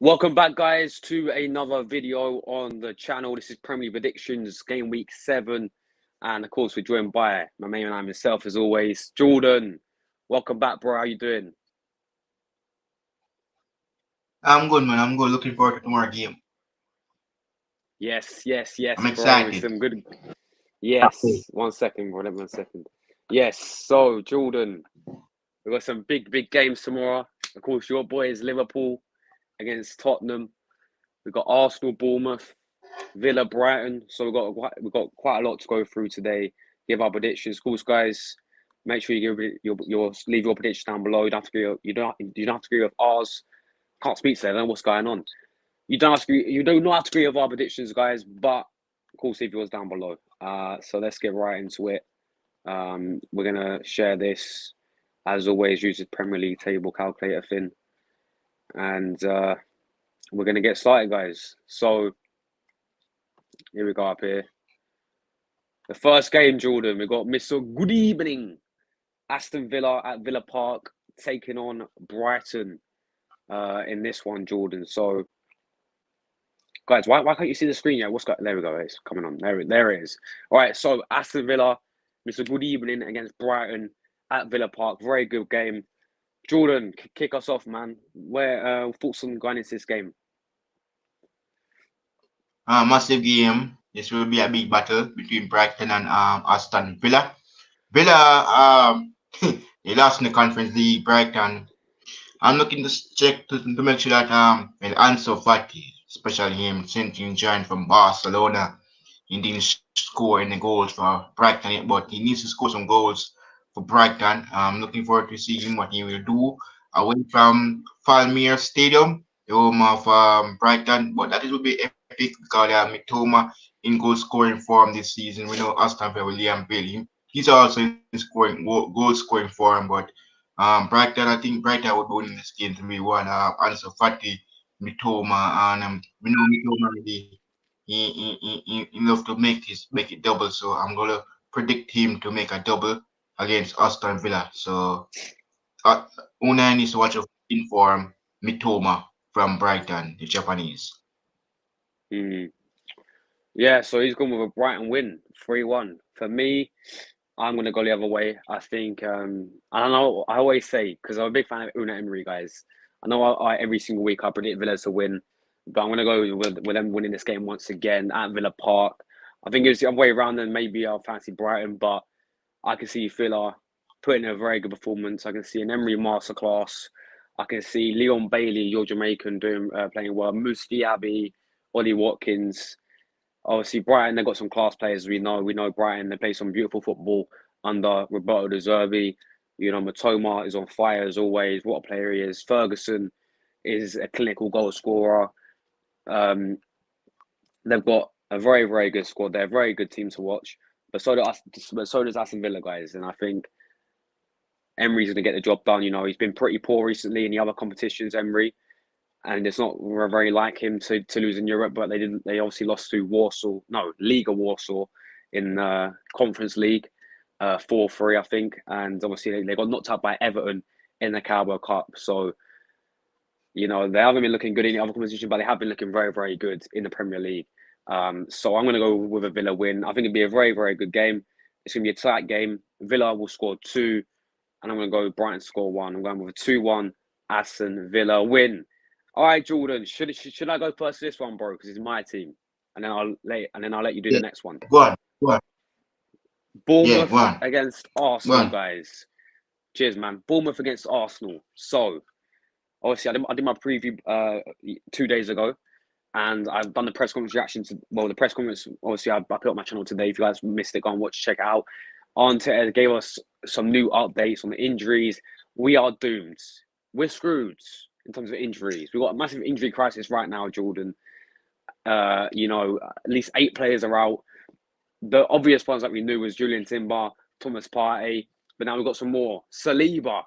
Welcome back, guys, to another video on the channel. This is Premier League Predictions, Game Week 7. And, of course, we're joined by my main man himself, as always, Jordan. Welcome back, bro. How you doing? I'm good, man. I'm good. Looking forward to tomorrow's game. Yes, I'm bro. excited. Some good... Yes. 1 second, bro. 1 second. Yes. So, Jordan, we've got some big games tomorrow. Of course, your boy is Liverpool against Tottenham. We've got Arsenal, Bournemouth, Villa, Brighton. So we've got quite a lot to go through today. Give our predictions, of course, guys. Make sure you give leave your predictions down below. You don't have to agree. You don't have to agree with ours. Can't speak today. I don't know what's going on. You don't have to agree. You do not have to agree with our predictions, guys. But of course, leave yours down below. So let's get right into it. We're gonna share this as always. Use the Premier League table calculator thing, and we're gonna get started, guys. So. Here we go up here. The first game, Jordan, we got Mr. Good Evening. Aston Villa at Villa Park taking on Brighton in this one, Jordan. So, guys, why can't you see the screen yet? There we go. It's coming on. There it is. All right, so Aston Villa, Mr. Good Evening against Brighton at Villa Park. Very good game. Jordan, kick us off, man. Where thoughts on going into this game? Massive game. This will be a big battle between Brighton and Aston Villa. Villa, they lost in the Conference League. Brighton, I'm looking to check to make sure that Ansu Fati, especially him, since he joined from Barcelona, he didn't score any goals for Brighton yet, but he needs to score some goals for Brighton. I'm looking forward to seeing what he will do away from Falmere Stadium, the home of Brighton. But that will be epic because Mitoma in goal scoring form this season. We know Aston Villa, William Bailey. He's also in scoring goal scoring form, but Brighton, I think Brighton would win this game to me. One, Ansu Fati, Mitoma, and we know Mitoma really he love to make it double. So I'm gonna predict him to make a double against Aston Villa. So Unai needs to watch out in form Mitoma from Brighton, the Japanese. Yeah, so he's gone with a Brighton win, 3-1. For me, I'm going to go the other way. I think, I don't know, I always say, because I'm a big fan of Unai Emery, guys. I know every single week I predict Villa to win, but I'm going to go with them winning this game once again at Villa Park. I think it's the other way around, and maybe I'll fancy Brighton, but I can see Villa putting in a very good performance. I can see an Emery masterclass. I can see Leon Bailey, your Jamaican, playing well. Moose Diaby, Ollie Watkins. Obviously, Brighton, they've got some class players. We know Brighton, they play some beautiful football under Roberto De Zerbi. You know, Matoma is on fire as always. What a player he is. Ferguson is a clinical goal scorer. They've got a very good squad. They're a very good team to watch. But so does Aston Villa, guys. And I think Emery's going to get the job done. You know, he's been pretty poor recently in the other competitions, Emery. And it's not very like him to lose in Europe, but they obviously lost to Liga Warsaw in Conference League, 4-3, I think. And obviously they got knocked out by Everton in the Carabao Cup. So, you know, they haven't been looking good in the other competition, but they have been looking very good in the Premier League. So I'm going to go with a Villa win. I think it'll be a very good game. It's going to be a tight game. Villa will score 2, and I'm going to go Brighton score 1. I'm going with a 2-1 Aston Villa win. All right, Jordan. Should I go first to this one, bro? Because it's my team, and then I'll let you do the next one. Go on. Bournemouth Go on. against Arsenal, guys. Cheers, man. Bournemouth against Arsenal. So, obviously, I did my preview 2 days ago, and I've done the press conference reaction to the press conference. Obviously, I put up my channel today. If you guys missed it, go and check it out. Arteta gave us some new updates on the injuries. We are doomed. We're screwed in terms of injuries. We've got a massive injury crisis right now, Jordan. You know, at least 8 players are out. The obvious ones that we knew was Julian Timber, Thomas Partey, but now we've got some more. Saliba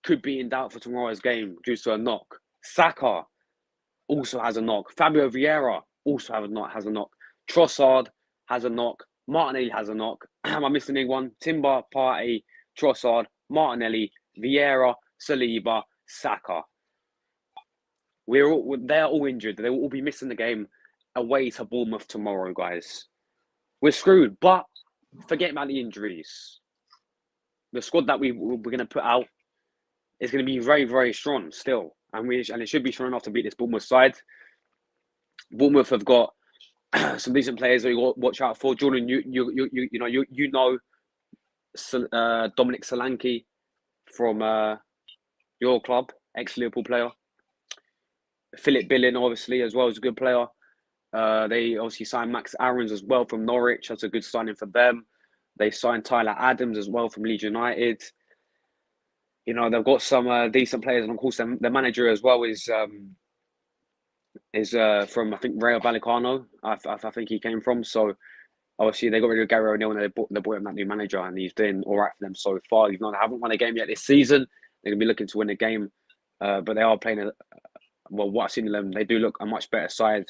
could be in doubt for tomorrow's game due to a knock. Saka also has a knock. Fabio Vieira also has a knock. Trossard has a knock. Martinelli has a knock. Am I missing anyone? Timber, Partey, Trossard, Martinelli, Vieira, Saliba, Saka. They're all injured. They will all be missing the game away to Bournemouth tomorrow, guys. We're screwed. But forget about the injuries. The squad that we're going to put out is going to be very, very strong still, and it should be strong enough to beat this Bournemouth side. Bournemouth have got some decent players that you got to watch out for. Jordan, you know Dominic Solanke from your club, ex-Liverpool player. Philip Billing, obviously, as well, is a good player. They obviously signed Max Aarons as well from Norwich. That's a good signing for them. They signed Tyler Adams as well from Leeds United. You know, they've got some decent players, and of course, their manager as well is from, I think, Rayo Vallecano. I think he came from. So obviously they got rid of Gary O'Neill and they brought him that new manager, and he's doing all right for them so far. Even though they haven't won a game yet this season, they're gonna be looking to win a game. But they are playing what I've seen of them, they do look a much better side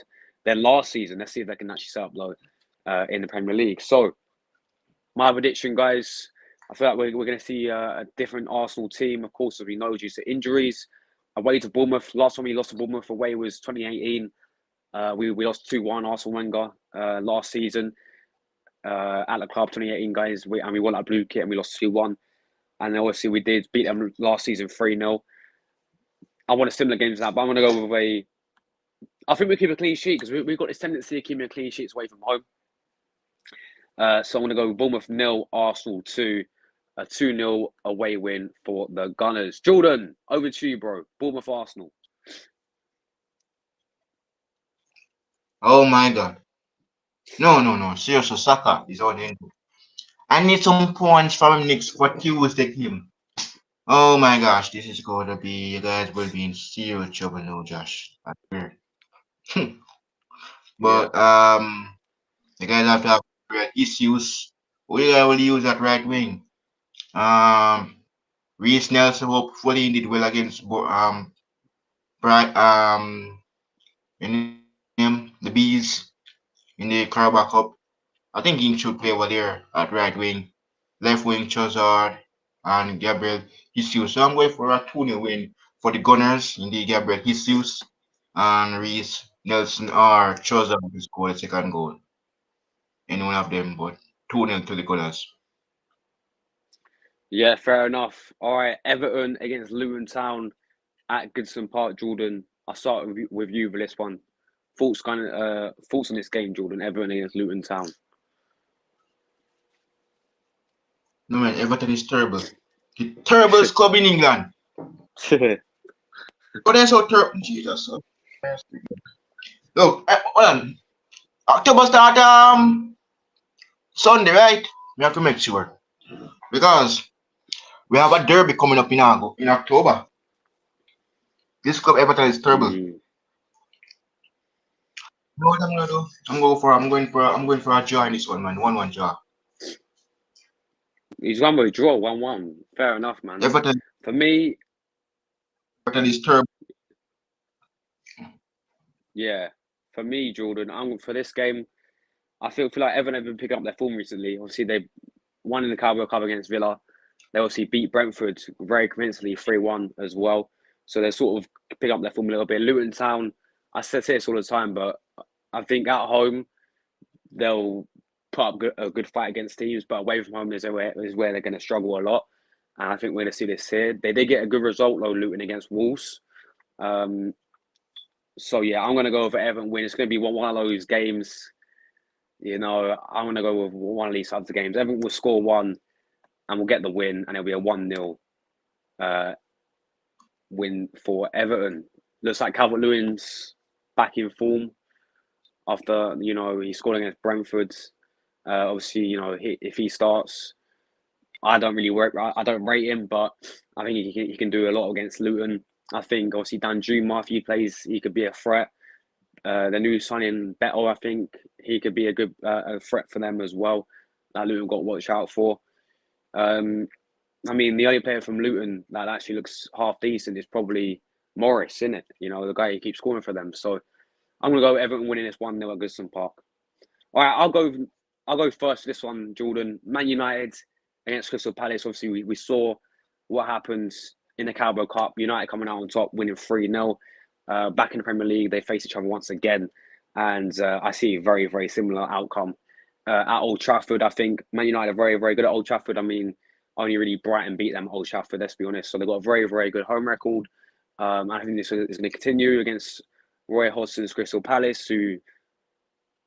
than last season. Let's see if they can actually set up low in the Premier League. So my prediction, guys, I feel like we're going to see a different Arsenal team, of course, as we know, due to injuries. Away to Bournemouth. Last time we lost to Bournemouth away was 2018. We lost 2-1 Arsenal Wenger last season at the club, 2018, guys. And we won that blue kit and we lost 2-1. And obviously we did beat them last season 3-0. I want a similar game to that, but I'm going to go with I think we keep a clean sheet because we've got this tendency of keeping a clean sheets away from home. So I'm going to go with Bournemouth 0, Arsenal 2. A 2-0 away win for the Gunners. Jordan, over to you, bro. Bournemouth, Arsenal. Oh my God. No. Seriously, Saka is on the end. I need some points from him next for Tuesday game. Oh my gosh, this is going to be, you guys will be in serious trouble now, Josh. But you guys have to have issues. We will use that right wing. Reece Nelson hopefully did well against the Bees in the Carabao Cup. I think he should play over there at right wing, left wing Chazard and Gabriel Jesus. So I'm going for a 2-0 win for the Gunners in the Gabriel Jesus and Reece Nelson or Chazard to score the second goal. Any one of them, but 2-0 to the Gunners. Yeah, fair enough. All right, Everton against Luton Town at Goodson Park, Jordan. I'll start with you for this one. Thoughts on this game, Jordan? Everton against Luton Town. No man, Everton is terrible. The terriblest club in England. But that's so terrible. Jesus. Look, hold on. October start Sunday, right? We have to make sure because we have a derby coming up in October. This club Everton is terrible. You know what I'm gonna do? I'm going for a draw in this one, man. 1-1 draw. He's going with a draw, 1-1. Fair enough, man. Everton. For me, Everton is terrible. Yeah, for me, Jordan, for this game, I feel like Everton have been picking up their form recently. Obviously, they won in the Carabao Cup against Villa. They obviously beat Brentford very convincingly 3-1 as well. So they're sort of picking up their form a little bit. Luton Town, I say this all the time, but I think at home they'll put up a good fight against teams, but away from home is where they're going to struggle a lot. And I think we're going to see this here. They did get a good result, though, Luton against Wolves. So, yeah, I'm going to go over Everton win. It's going to be one of those games, you know, I'm going to go with one of these types of games. Everton will score 1 and we'll get the win, and it'll be a 1-0 win for Everton. Looks like Calvert-Lewin's back in form after, you know, he scored against Brentford. Obviously, you know, if he starts, I don't rate him, but I think he can do a lot against Luton. I think obviously Dan Juma, if he plays, he could be a threat. The new signing Beto, I think he could be a good threat for them as well. That Luton got to watch out for. I mean, the only player from Luton that actually looks half decent is probably Morris, isn't it? You know, the guy who keeps scoring for them. So I'm gonna go Everton winning this 1-0 at Goodson Park. All right, I'll go first for this one, Jordan. Man United against Crystal Palace. Obviously, we saw what happens in the Carabao Cup. United coming out on top, winning 3-0. back in the Premier League. They face each other once again, and I see a very, very similar outcome at Old Trafford. I think Man United are very, very good at Old Trafford. I mean, only really Brighton beat them at Old Trafford, let's be honest. So they've got a very, very good home record. I think this is going to continue against Roy Hodgson's Crystal Palace, who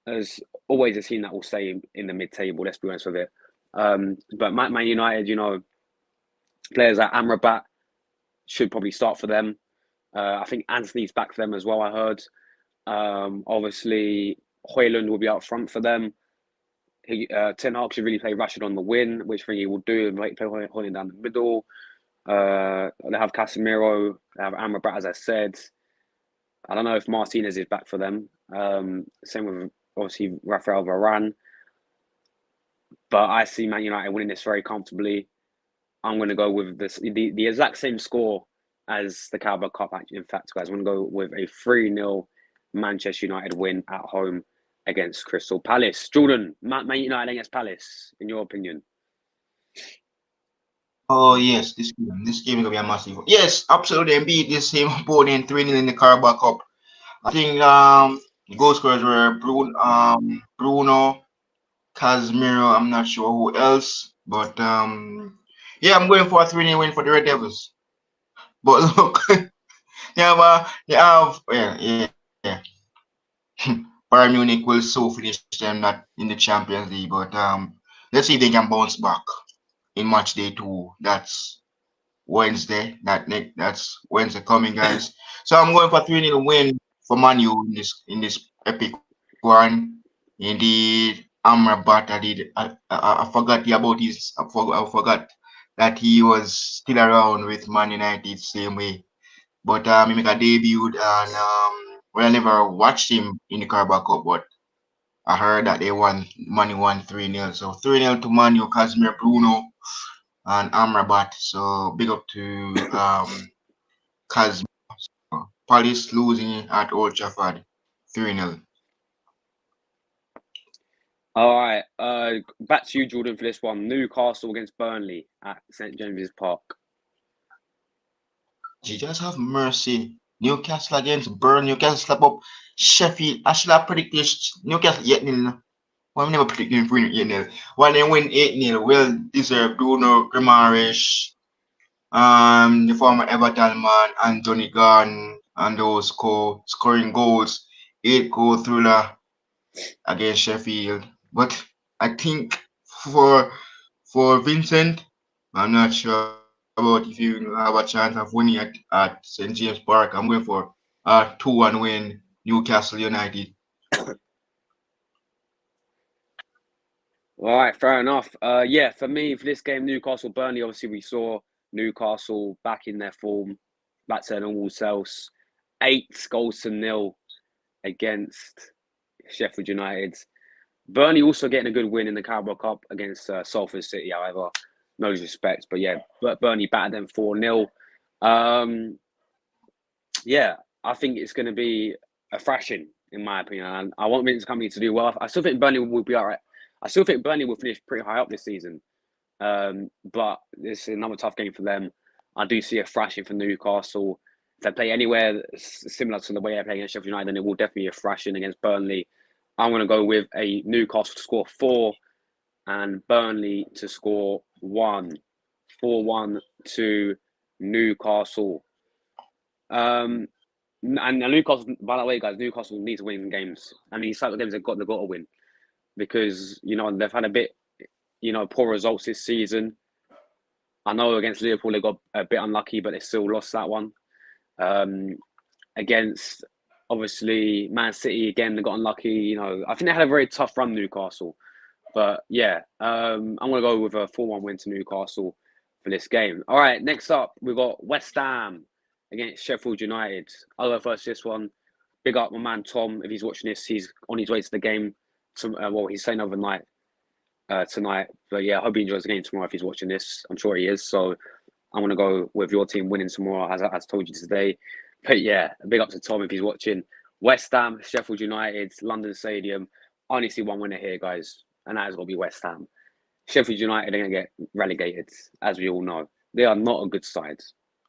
is always a team that will stay in the mid-table, let's be honest with it. But Man United, players like Amrabat should probably start for them. I think Anthony's back for them as well, I heard. Obviously, Højlund will be up front for them. Ten Hag should really play Rashford on the wing, which thing he will do, and play Højlund down the middle. They have Casemiro, they have Amrabat, as I said. I don't know if Martinez is back for them. Same with, obviously, Rafael Varane. But I see Man United winning this very comfortably. I'm going to go with the exact same score as the Carabao Cup, actually, in fact, guys. I'm going to go with a 3-0 Manchester United win at home against Crystal Palace. Jordan, Man United against Palace, in your opinion? Oh yes, this game is gonna be a massive. Yes, absolutely. And beat this same opponent 3-0 in the Carabao Cup. I think the goal scorers were Bruno, Casemiro. I'm not sure who else, but yeah, I'm going for a 3-0 win for the Red Devils. But look, yeah, Bayern Munich will so finish them not in the Champions League, but let's see if they can bounce back in match day 2. That's Wednesday. That's Wednesday coming, guys. So I'm going for 3-0 win for Man U in this epic one. Indeed, Amrabat, I forgot about his. I forgot that he was still around with Man United same way. But he make a debut, and well, I never watched him in the Carabao Cup, but I heard that Man U won 3-0. So 3-0 to Man U, Casemiro, Bruno, and Amrabat. So big up to Casemiro. Palace losing at Old Trafford 3-0. All right. Back to you, Jordan, for this one. Newcastle against Burnley at St James's Park. Jesus have mercy. Newcastle against Burnley. Newcastle slap up Sheffield. I should have predicted Newcastle 8-0. Well, I never predicted them winning 8-0. While they win 8-0, well deserved. Bruno Guimaraes, the former Everton man, Anthony Gordon, and those scoring goals. 8-goal thriller against Sheffield. But I think for Vincent, I'm not sure about if you have a chance of winning at St. James Park. I'm going for a 2-1 win, Newcastle United. All right, fair enough. Yeah, for me, for this game, Newcastle Burnley, obviously we saw Newcastle back in their form, back to their normal selves. 8-0 against Sheffield United. Burnley also getting a good win in the Carabao Cup against Salford City, however. No disrespect, but yeah, Burnley battered them 4-0. Yeah, I think it's going to be a thrashing, in my opinion. And I want Vince's company to do well. I still think Burnley will be all right. I still think Burnley will finish pretty high up this season. But it's another tough game for them. I do see a thrashing for Newcastle. If they play anywhere similar to the way they play against Sheffield United, then it will definitely be a thrashing against Burnley. I'm going to go with a Newcastle to score 4 and Burnley to score 1. 4-1 to Newcastle. And Newcastle, by the way, guys, Newcastle needs to win games. And these type of games they've got to win. Because, they've had a bit, poor results this season. I know against Liverpool they got a bit unlucky, but they still lost that one. Against, obviously, Man City, again, they got unlucky. I think they had a very tough run, Newcastle. But, yeah, I'm going to go with a 4-1 win to Newcastle for this game. All right, next up, we've got West Ham against Sheffield United. I'll go first this one. Big up my man Tom. If he's watching this, he's on his way to the game. He's staying overnight tonight. But yeah, I hope he enjoys the game tomorrow if he's watching this. I'm sure he is. So I'm going to go with your team winning tomorrow, as I told you today. But yeah, big up to Tom if he's watching. West Ham, Sheffield United, London Stadium. I only see one winner here, guys. And that is going to be West Ham. Sheffield United are going to get relegated, as we all know. They are not a good side.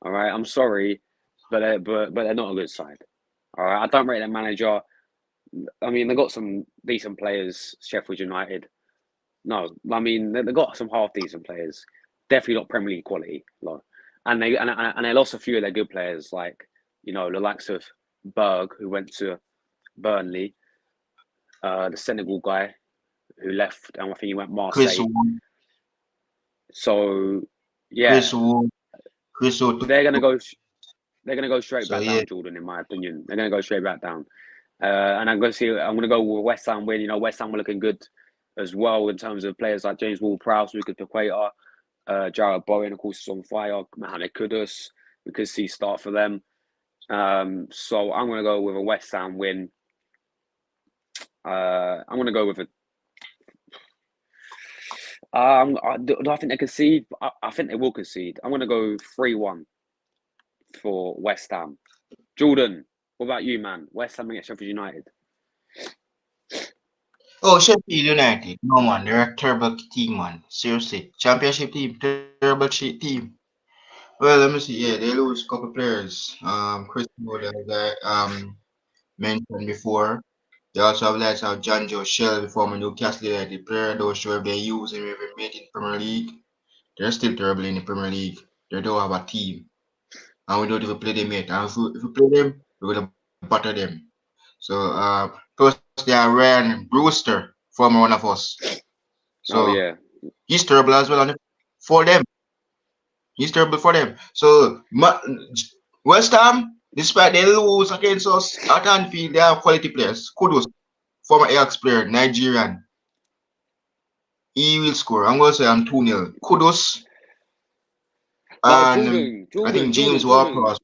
All right, I'm sorry, but they're not a good side. All right, I don't rate their manager. I mean, they got some decent players. Sheffield United. No, I mean they got some half decent players. Definitely not Premier League quality. Like, and they lost a few of their good players, like the likes of Berg, who went to Burnley, the Senegal guy who left, and I think he went Chris Marseille. Wood, So yeah, Chris Wood, Chris Wood. they're gonna go. They're gonna go straight So back yeah, down, Jordan. In my opinion, they're gonna go straight back down. And I'm gonna go with West Ham win. West Ham were looking good as well in terms of players like James Ward-Prowse, Lucas Paqueta, Jarrod Bowen, of course, is on fire. Mohamed Kudus, we could see start for them. So I'm gonna go with a West Ham win. I'm gonna go with a. Do I think they concede? I think they will concede. I'm gonna go 3-1 for West Ham. Jordan, what about you, man? West Ham against Sheffield United. oh, Sheffield United. No man, they're a terrible team, man. Seriously, championship team, terrible team. Well, let me see. Yeah, they lose a couple players. Chris Wood, as I mentioned before. They also have lights out John Joe Shell, former Newcastle United player. Those sure if they use him even made it in Premier League. They're still terrible in the Premier League. They don't have a team. And we don't even play them yet. And if we play them, we're gonna butter them. So plus they are Ryan Brewster, former one of us. Oh So yeah, he's terrible as well for them. He's terrible for them. So West Ham, despite they lose against us at Anfield, they have quality players. Kudos, former Ajax player, Nigerian. He will score. I'm gonna say I'm 2-0. Kudos. no, And I think James Ward-Prowse.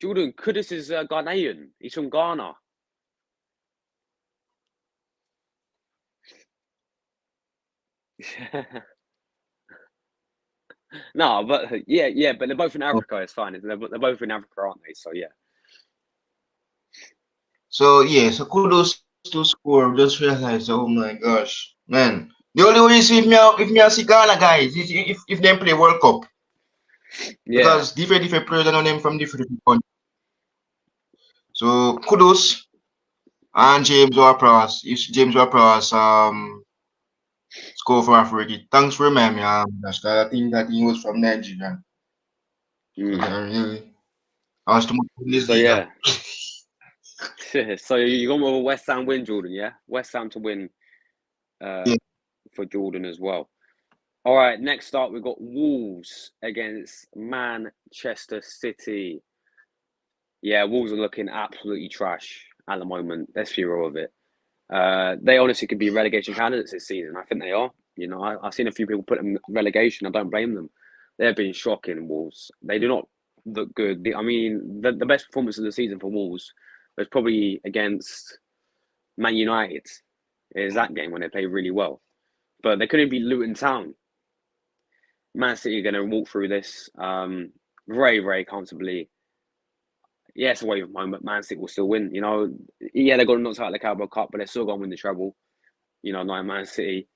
Jordan. Kudus is Ghanaian. He's from Ghana. No, but yeah, but they're both in Africa. It's fine. They're both in Africa, aren't they? So yeah. So yeah, so kudos to score. Just realized, oh my gosh, man. The only way is if me see Ghana guys, is if them play World Cup. Yeah. Because different players are on them from different countries. So kudos and James Ward-Prowse. If James Ward-Prowse score for Africa. Thanks for reminding me. I think that he was from Nigeria. Really, I was too much in this So league. yeah. So you going with a West Ham win, Jordan? Yeah, West Ham to win. Yeah. For Jordan as well. All right, next up we've got Wolves against Manchester City. Yeah, Wolves are looking absolutely trash at the moment. Let's be real with it. They honestly could be relegation candidates this season. I think they are. I've seen a few people put them relegation. I don't blame them. They've been shocking, Wolves. They do not look good. I mean, the best performance of the season for Wolves was probably against Man United. Is that game when they played really well. But they couldn't beat Luton Town. Man City are going to walk through this very, very comfortably. Yes, away from home, but Man City will still win. Yeah, they got knocked out of the Carabao Cup, but they're still going to win the treble. Not Man City.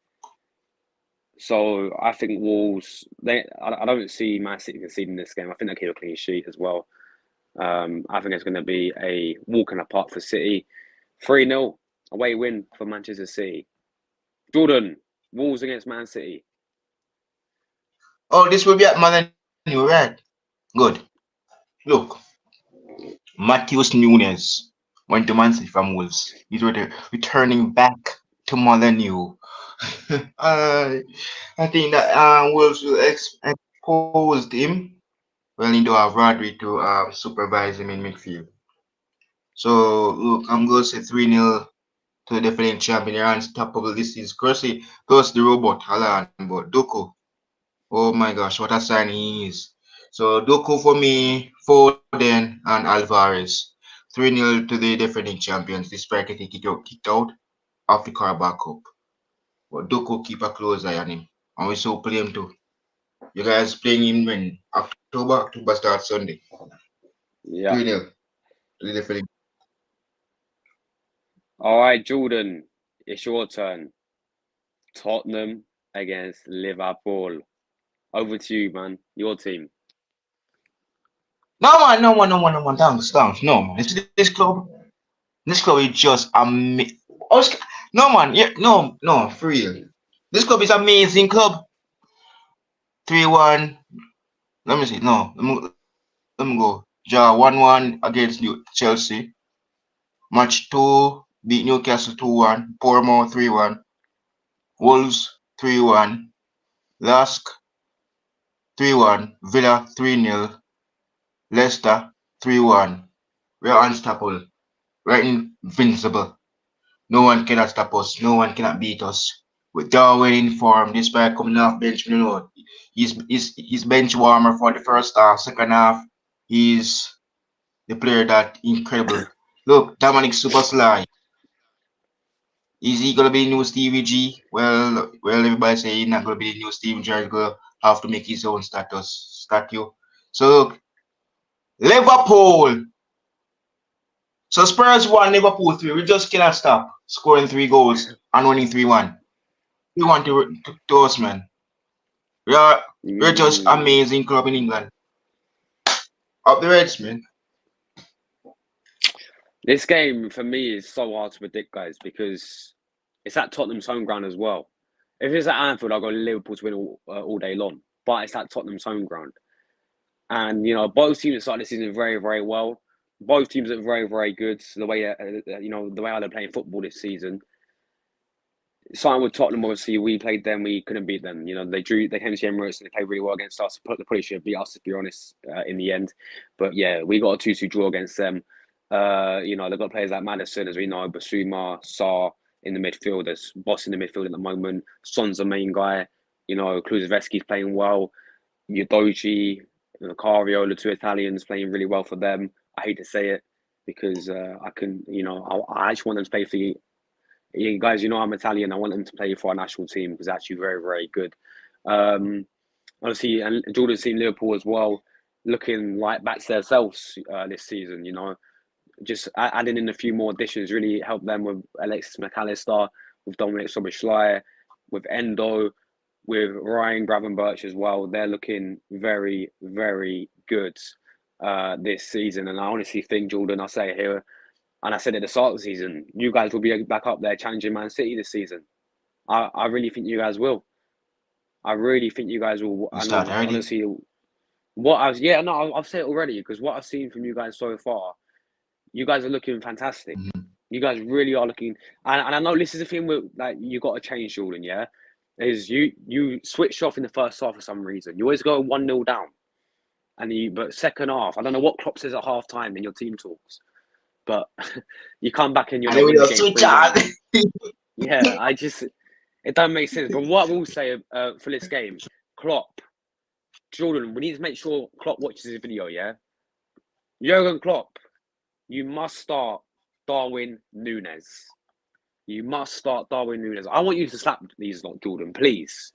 So I think Wolves. I don't see Man City conceding this game. I think they keep a clean sheet as well. I think it's going to be a walk in the park for City. 3-0 away win for Manchester City. Jordan, Wolves against Man City. Oh, this will be at Man U, right? Good. Look, Matheus Nunes went to Man City from Wolves. He's returning back to Molyneux. I think that Wolves will expose him. Well, he do have Rodri to supervise him in midfield. So look, I'm going to say 3-0 to the defending champion. They're unstoppable. This is crazy. Plus the robot, Alan, but Doku. Oh my gosh, what a sign he is. So Doku for me, Foden and Alvarez. 3-0 to the defending champions despite getting kicked out of the Carabao Cup. But Doku keep a close eye on him. And we so play him too. You guys playing him when? October starts Sunday. Yeah. 3-0 to the defending. All right, Jordan, it's your turn. Tottenham against Liverpool. Over to you, man. Your team. No man, no man, no man, no man. Thanks, thanks. No man. It's this club. This club is just amazing. No man, yeah, no, no, for real. This club is amazing club. 3-1. Let me see. No, let me go. Ja 1-1 against Chelsea. Match 2 beat Newcastle 2-1. Bournemouth 3-1. Wolves 3-1. Lask 3-1. Villa 3-0. Leicester 3-1. We're unstoppable. We're invincible. No one cannot stop us. No one cannot beat us. With Darwin in form, despite coming off bench, he's bench warmer for the first half. Second half, he's the player that incredible. Look, Dominic Supersly. Is he gonna be the new Stevie G? Well, everybody say he's not gonna be the new Stevie G. He's gonna have to make his own statue. So look, Liverpool. So Spurs 1, Liverpool 3. We just cannot stop scoring 3 goals and winning 3-1. We want to us, man. We're just amazing club in England. Up the Reds, man. This game for me is so hard to predict, guys, because it's at Tottenham's home ground as well. If it's at Anfield, I'll go Liverpool to win all day long. But it's at Tottenham's home ground, and you know both teams started the season very, very well. Both teams are very, very good. The way the way how they're playing football this season. Starting with Tottenham, obviously we played them, we couldn't beat them. You know they came to the Emirates and they played really well against us. They probably should have beat us, to be honest, in the end. But yeah, we got a 2-2 draw against them. You know they've got players like Madison, as we know, Basuma, Sarr in the midfield. There's Boss in the midfield at the moment. Son's the main guy. You know, Kulusevski's playing well. Udoji, Cario, the two Italians playing really well for them. I hate to say it because I actually want them to play for you. You guys, you know I'm Italian. I want them to play for our national team because it's actually very, very good. Obviously, and Jordan's seen Liverpool as well, looking like back to themselves this season. You know, just adding in a few more additions really helped them with Alexis McAllister, with Dominic Soboslai, with Endo, with Ryan Gravenberch as well. They're looking very, very good this season. And I honestly think, Jordan, I say it here, and I said at the start of the season, you guys will be back up there challenging Man City this season. I really think you guys will. I really think you guys will. You start already? Honestly, I've said it already because what I've seen from you guys so far, you guys are looking fantastic. Mm-hmm. You guys really are looking, and I know this is a thing with like you got to change, Jordan. Yeah, is you switched off in the first half for some reason. You always go 1-0 down, but second half, I don't know what Klopp says at half time in your team talks, but you come back and you're not winning the game. Yeah, it doesn't make sense. But what I will say for this game, Klopp, Jordan, we need to make sure Klopp watches this video. Yeah, Jurgen Klopp, you must start Darwin Núñez. You must start Darwin Núñez. I want you to slap these lot, Jordan, please.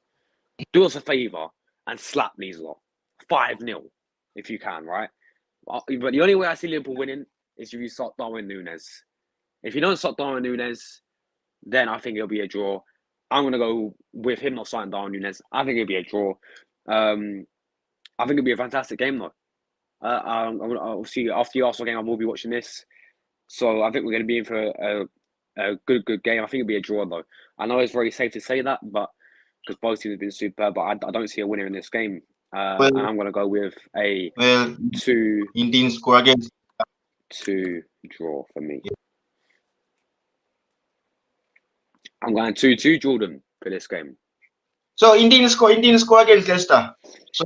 Do us a favour and slap these lot. 5-0, if you can, right? But the only way I see Liverpool winning is if you start Darwin Núñez. If you don't start Darwin Núñez, then I think it'll be a draw. I'm going to go with him not starting Darwin Núñez. I think it'll be a draw. I think it'll be a fantastic game, though. I'll see after the Arsenal game. I will be watching this. So I think we're going to be in for a good game. I think it'll be a draw, though. I know it's very safe to say that, but because both teams have been superb, but I don't see a winner in this game. And I'm going to go with a 2. He didn't score against 2 draw for me. Yeah. I'm going 2-2, Jordan, for this game. So he didn't score against Leicester. So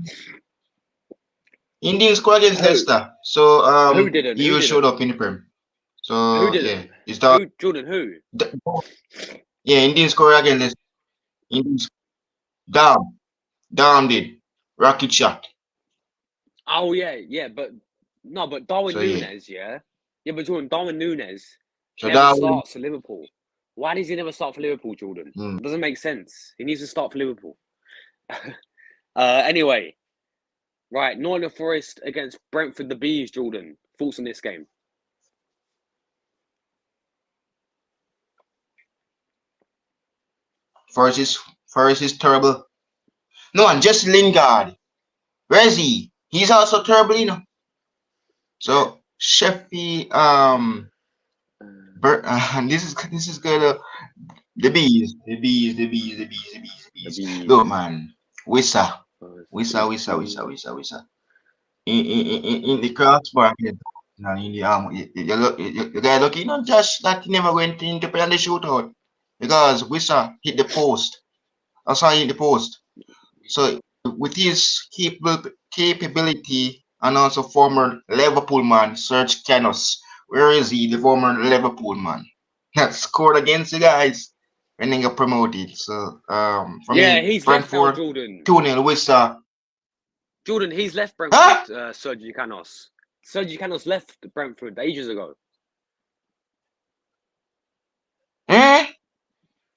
he didn't score against Leicester. So who didn't? He showed up in the Prem. So who didn't? Yeah, is that Jordan? Who? Yeah, he didn't score against Leicester. Down did. Rocket shot. Oh yeah, but Darwin Núñez, yeah, but Jordan, Darwin Núñez never starts for Liverpool. Why does he never start for Liverpool, Jordan? It doesn't make sense. He needs to start for Liverpool. Anyway, right, Nottingham Forest against Brentford the Bees, Jordan. Thoughts on this game? Forest is terrible. No, and just Lingard. Where is he? He's also terrible, you know. So Sheffield, this is good. The bees, the bees, the bees, the bees, the bees, the The bees. bees. Look, man, Wissa, Wissa, Wissa, Wissa, Wissa, Wissa. In the crossbar, no, in the arm, you guy lucky, not just that he never went into play on the shootout because Wissa hit the post. I saw him hit the post. So with his capability and also former Liverpool man, Serge Canos, where is he, the former Liverpool man that scored against the guys when they got promoted? So for Yeah, me, he's left now, Brentford Jordan. 2-0 Wissa. Jordan, he's left Huh? Brentford, Sergio Canos. Sergio Canos left Brentford ages ago. Eh?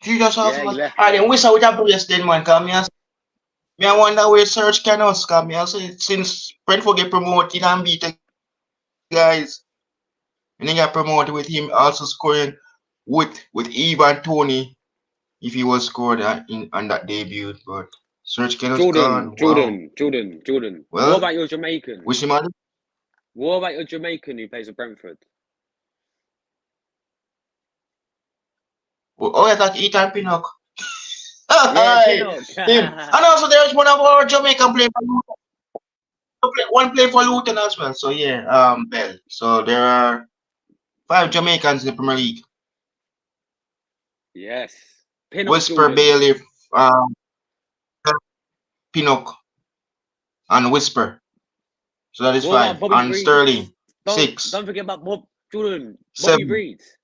Jesus Yeah, he was. left. I then Wissa with a brace then man, come here. Me I wonder where Serge Canos come here. So since Brentford get promoted and beat the guys. And then got promoted with him also scoring with Eve and Tony if he was scored on that debut. But Serge Keller's Jordan, gone. Wow. Jordan, Jordan, Jordan. What Well, about your Jamaican? wish him all the What about your Jamaican who plays for Brentford? oh, I thought Ethan Pinnock. Yeah, Hi, Pinnock. him. And also there's one of our Jamaican playing for one play for Luton as well. So yeah, Bell. So there are 5 Jamaicans in the Premier League. Yes. Pinnock, Whisper Jordan. Bailey, Pinnock, and Whisper. So that is What about 5. Bobby And Reeds? Sterling, Don't 6, don't forget about Jordan. Bobby 7, Reeds.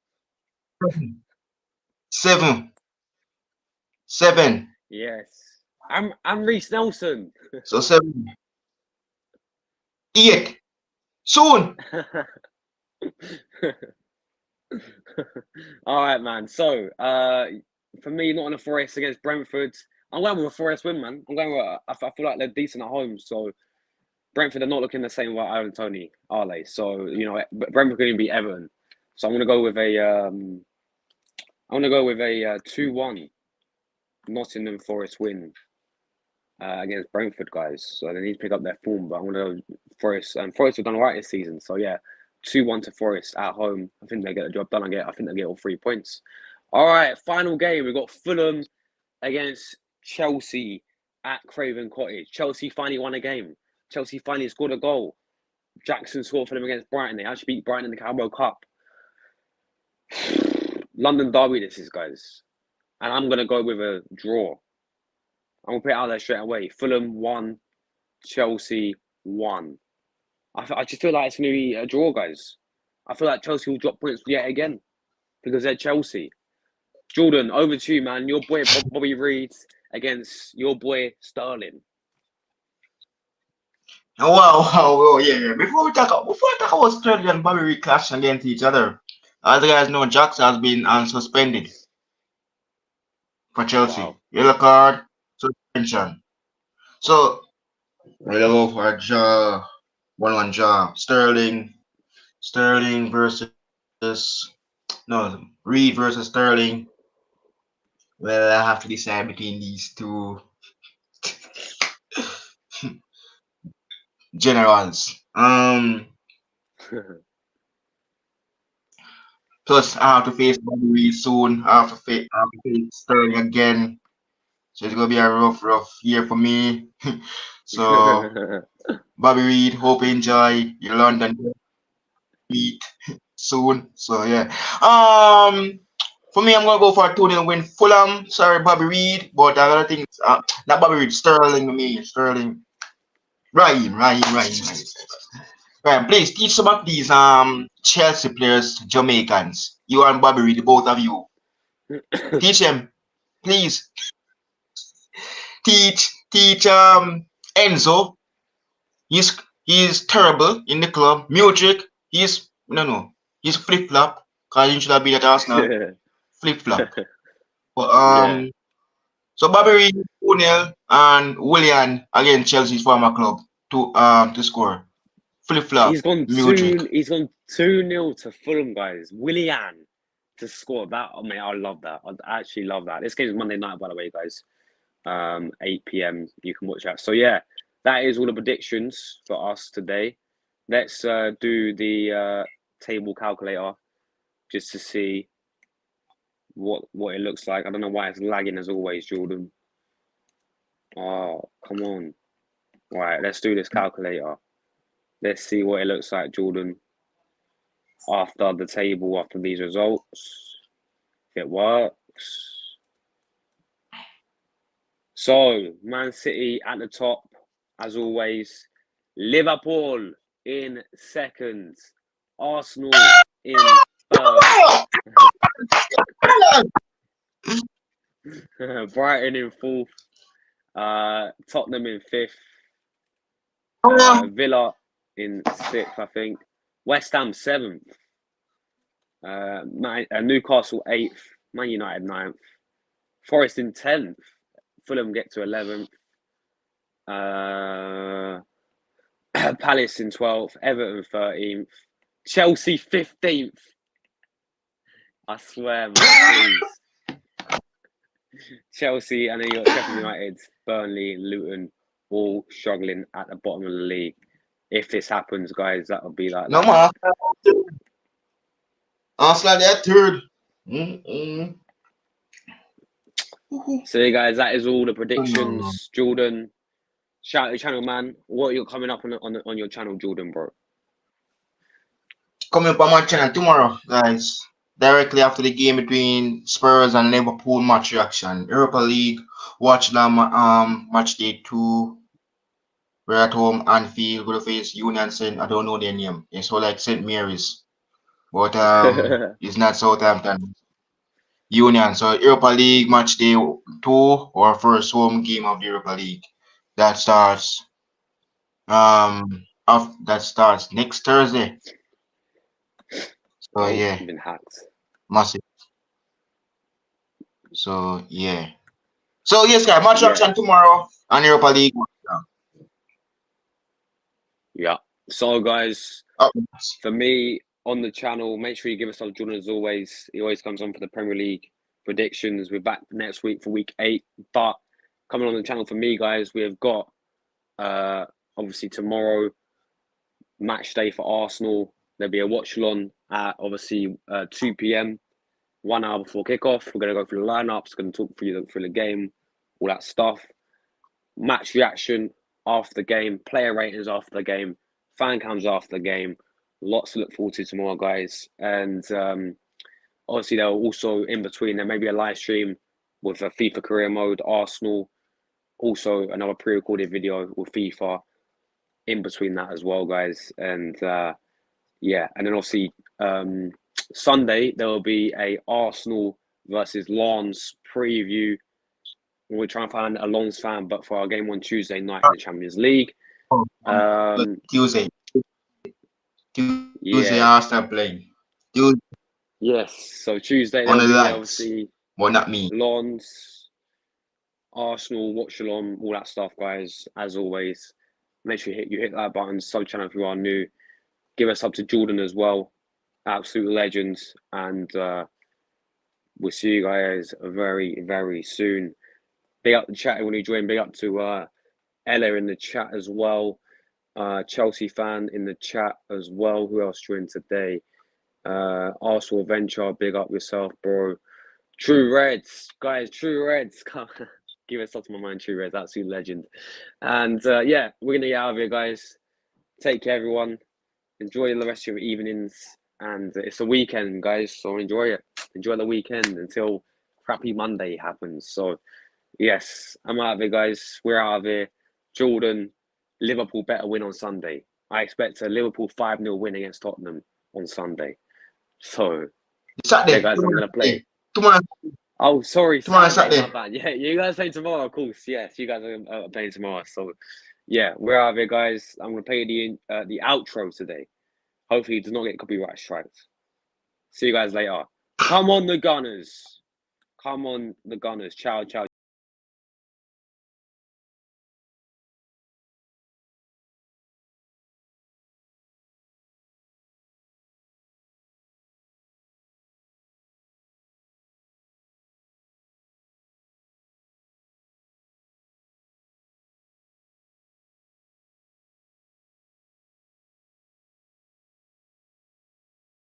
7, 7. Yes. I'm Reece Nelson. So 7, 8. Soon. All right, man. So, for me, not on a Forest against Brentford. I'm going with a Forest win, man. I'm going with. I feel like they're decent at home, so Brentford are not looking the same without Aaron Tony, are they? So Brentford going to beat Everton. So I'm going to go with a. I'm going to go with a 2-1 Nottingham Forest win against Brentford, guys. So they need to pick up their form, but I'm going to go Forest. And Forest have done all right this season, so yeah. 2-1 to Forest at home. I think they get the job done. I think they get all 3 points. All right, final game. We've got Fulham against Chelsea at Craven Cottage. Chelsea finally won a game. Chelsea finally scored a goal. Jackson scored for them against Brighton. They actually beat Brighton in the Carabao Cup. London derby this is, guys. And I'm going to go with a draw. I'm going to put it out there straight away. Fulham 1, Chelsea 1. I just feel like it's going to be a draw, guys. I feel like Chelsea will drop points yet again because they're Chelsea. Jordan, over to you, man. Your boy Bobby Reed against your boy Sterling. Wow, yeah. Before I talk about Sterling and Bobby Reed clashing against each other, as you guys know, Jackson has been unsuspended for Chelsea. Wow. Yellow card, suspension. So we'll go for a draw, 1-1 draw. Sterling Reed versus Sterling. Well, I have to decide between these two generals. Plus, I have to face Bobby Reed soon. I have to face Sterling again. So it's gonna be a rough year for me. So Bobby Reed, hope you enjoy your London meet soon. So yeah. For me, I'm gonna go for a 2-0 win. Fulham. Sorry, Bobby Reed, but I gotta think. Not Bobby Reed. Sterling. Sterling. Ryan. Right, please teach some of these Chelsea players, Jamaicans. You and Bobby Reed, both of you. Teach them, please. Teach Enzo. He's terrible in the club. Mudrick, he's flip flop. Cause he should have been at Arsenal. Flip flop. But Yeah. so Bobby Reed, O'Neill, and Willian against Chelsea's former club to score. Flip flop. He's gone Mudrick. 2-0 to Fulham, guys. Willian to score that. Oh, mate, I love that. I actually love that. This game's Monday night, by the way, guys. 8 p.m. You can watch that. So yeah, that is all the predictions for us today. Let's do the table calculator just to see what it looks like. I don't know why it's lagging as always, Jordan. Oh, come on. All right, let's do this calculator. Let's see what it looks like, Jordan, after the table, after these results. If it works. So, Man City at the top, as always. Liverpool in second. Arsenal in third. Brighton in fourth. Tottenham in fifth. Villa in sixth, I think. West Ham seventh. Newcastle eighth. Man United ninth. Forest in 10th. Fulham get to 11th. Palace in 12th. Everton 13th. Chelsea 15th. I swear, man, please. Chelsea, and then you got Sheffield United, Burnley, Luton, all struggling at the bottom of the league. If this happens, guys, that would be like No, man. Arsenal, they're third. So, yeah, guys, that is all the predictions. Jordan, shout out your channel, man. What are you coming up on your channel, Jordan, bro? Coming up on my channel tomorrow, guys. Directly after the game between Spurs and Liverpool, match reaction. Europa League, watch them match day 2. We're at home, Anfield, go to face Union Saint. I don't know their name. It's all like St. Mary's. But it's not Southampton. Union. So Europa League match day 2, or first home game of the Europa League. That starts next Thursday. So yeah. Been hacked. Massive. So yeah. So yes, guys, match reaction tomorrow on Europa League. Yeah. So guys, for me on the channel, make sure you give us a Jordan as always. He always comes on for the Premier League predictions. We're back next week for week 8. But coming on the channel for me, guys, we have got obviously tomorrow match day for Arsenal. There'll be a watch along at obviously 2 p.m. 1 hour before kickoff. We're going to go through the lineups, going to talk through the game, all that stuff. Match reaction after the game, player ratings after the game, fan cams after the game. Lots to look forward to tomorrow, guys. And obviously, there will also in between, there may be a live stream with a FIFA career mode, Arsenal. Also, another pre-recorded video with FIFA in between that as well, guys. And yeah, and then obviously Sunday there will be a Arsenal versus Lens preview. We're trying to find a Lens fan, but for our game on Tuesday night in the Champions League. Tuesday, Arsenal playing. Tuesday. Yes, so Tuesday there'll be obviously not me. Lens, Arsenal, watch along, all that stuff, guys. As always, make sure you hit that button, sub channel if you are new. Give us up to Jordan as well, absolute legends, and we'll see you guys very, very soon. Big up the chat when you join. Big up to Ella in the chat as well. Chelsea fan in the chat as well. Who else joined today? Arsenal Venture, big up yourself, bro. True Reds, guys, True Reds. Give us up to my mind, True Reds, absolute legend. And yeah, we're going to get out of here, guys. Take care, everyone. Enjoy the rest of your evenings. And it's a weekend, guys, so enjoy it. Enjoy the weekend until crappy Monday happens. So, yes, I'm out of here, guys. We're out of here. Jordan, Liverpool better win on Sunday. I expect a Liverpool 5-0 win against Tottenham on Sunday. So, Saturday, yeah, guys, I'm going to play. Tomorrow. Oh, sorry, Tomorrow, Saturday. Saturday. My bad. Yeah, you guys play tomorrow, of course. Yes, you guys are playing tomorrow. So, yeah, we're out of here, guys. I'm going to play the outro today. Hopefully, it does not get copyright strikes. See you guys later. Come on, the Gunners. Come on, the Gunners. Ciao, ciao.